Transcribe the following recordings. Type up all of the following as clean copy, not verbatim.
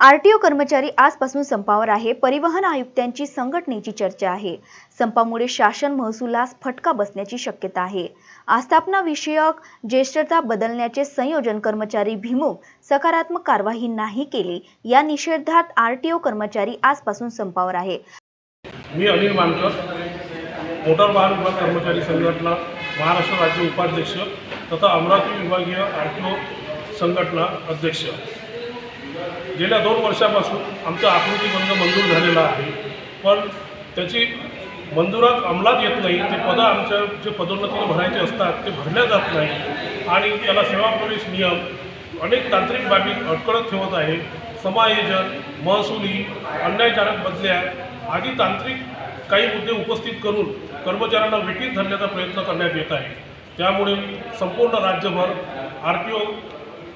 RTO कर्मचारी आजपासून संपावर आहे। परिवहन आयुक्तांची संघटनेची चर्चा आहे। संपामुळे शासन महसुलास फटका बसण्याची शक्यता आहे। आस्थापना विषयक ज्येष्ठता बदलण्याचे संयोजन कर्मचारी भिमुख सकारात्मक कारवाई नाही केली या निषेधार्थ आरटीओ कर्मचारी आजपासून संपावर आहे। मी अनिल मानकर, मोटार वाहन विभाग कर्मचारी संघटना महाराष्ट्र राज्य उपाध्यक्ष तथा अमरावती विभागीय आरटीओ संघटना अध्यक्ष। गेल्या 2 वर्षापासून आमचा आकृतीबंध मंजूर झालेला आहे, पण त्याची मंजुरात अंमलात येत नाही। ते पदं आमच्या जे पदोन्नतीने भरायचे असतात ते भरल्या जात नाही आणि त्याला सेवा प्रवेश नियम अनेक तांत्रिक बाबी अडकळत ठेवत आहे। समायोजन, महसुली, अन्यायकारक बदल्या आदी तांत्रिक काही मुद्दे उपस्थित करून कर्मचाऱ्यांना वेठीस धरण्याचा प्रयत्न करण्यात येत आहे। त्यामुळे संपूर्ण राज्यभर आरटीओ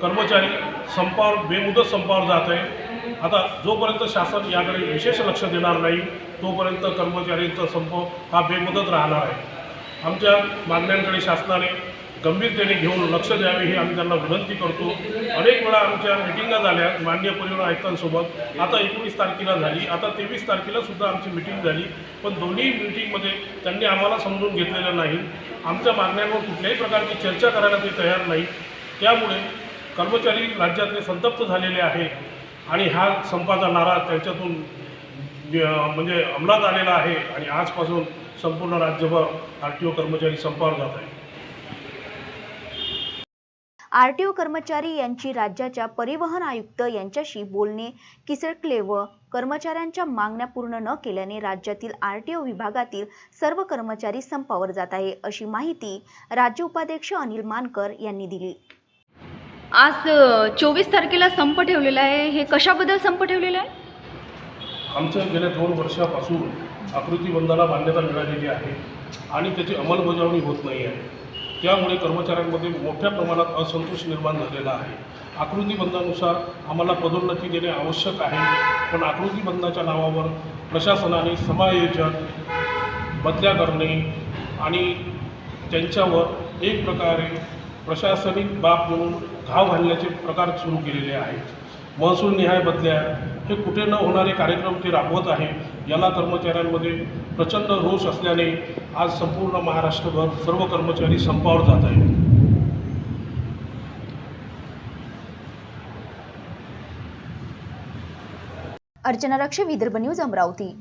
कर्मचारी संपावर बेमुदत संपावर जात आहे। आता जोपर्यंत शासन याकडे विशेष लक्ष देणार नाही तोपर्यंत कर्मचाऱ्यांचा संप हा बेमुदत राहणार आहे। आमच्या मागण्यांकडे शासनाने गंभीरतेने घेऊन लक्ष द्यावे ही आम्ही त्यांना विनंती करतो। अनेक वेळा आमच्या मिटिंगा झाल्या माननीय परिवहन आयुक्तांसोबत। आता 19 तारखेला झाली, आता 23 तारखेला सुद्धा आमची मिटिंग झाली, पण दोन्ही मिटिंगमध्ये त्यांनी आम्हाला समजून घेतलेलं नाही। आमच्या मागण्यांवर कुठल्याही प्रकारची चर्चा करायला ते तयार नाही। त्यामुळे कर्मचारी राज्यातले संतप्त झालेले आहेत आणि हा संपाचा नारा त्यांच्यातून म्हणजे अंमलात आलेला आहे आणि आजपासून संपूर्ण राज्यभर आरटीओ कर्मचारी संपावर जात आहेत। आरटीओ कर्मचारी यांची राज्याच्या परिवहन आयुक्त यांच्याशी बोलणे किचकले व कर्मचाऱ्यांच्या मागण्या पूर्ण न केल्याने राज्यातील आरटीओ विभागातील सर्व कर्मचारी संपावर जात आहे, अशी माहिती राज्य उपाध्यक्ष अनिल मानकर यांनी दिली। आज 24 तारखेला संप ठेवलेला आहे, हे कशाबद्दल संप ठेवलेला आहे? आमच्या गेल्या 2 वर्षापासून आकृतीबंधाला मान्यता मिळालेली आहे आणि त्याची अंमलबजावणी होत नाही आहे। त्यामुळे कर्मचाऱ्यांमध्ये मोठ्या प्रमाणात असंतोष निर्माण झालेला आहे। आकृतीबंधानुसार आम्हाला पदोन्नती देणे आवश्यक आहे, पण आकृतीबंधाच्या नावावर प्रशासनाने समायोजन, बदल्या करणे आणि त्यांच्यावर एक प्रकारे प्रशासनिक बाब म्हणून घाव घालण्याचे प्रकार सुरू केलेले आहेत। महसूल निहाय बदल्या हे कुठे न होणारे कार्यक्रम ते राबवत आहे। याला कर्मचाऱ्यांमध्ये प्रचंड रोष असल्याने आज संपूर्ण महाराष्ट्रभर सर्व कर्मचारी संपावर जात आहेत। अर्चना रक्षे, विदर्भ न्यूज, अमरावती।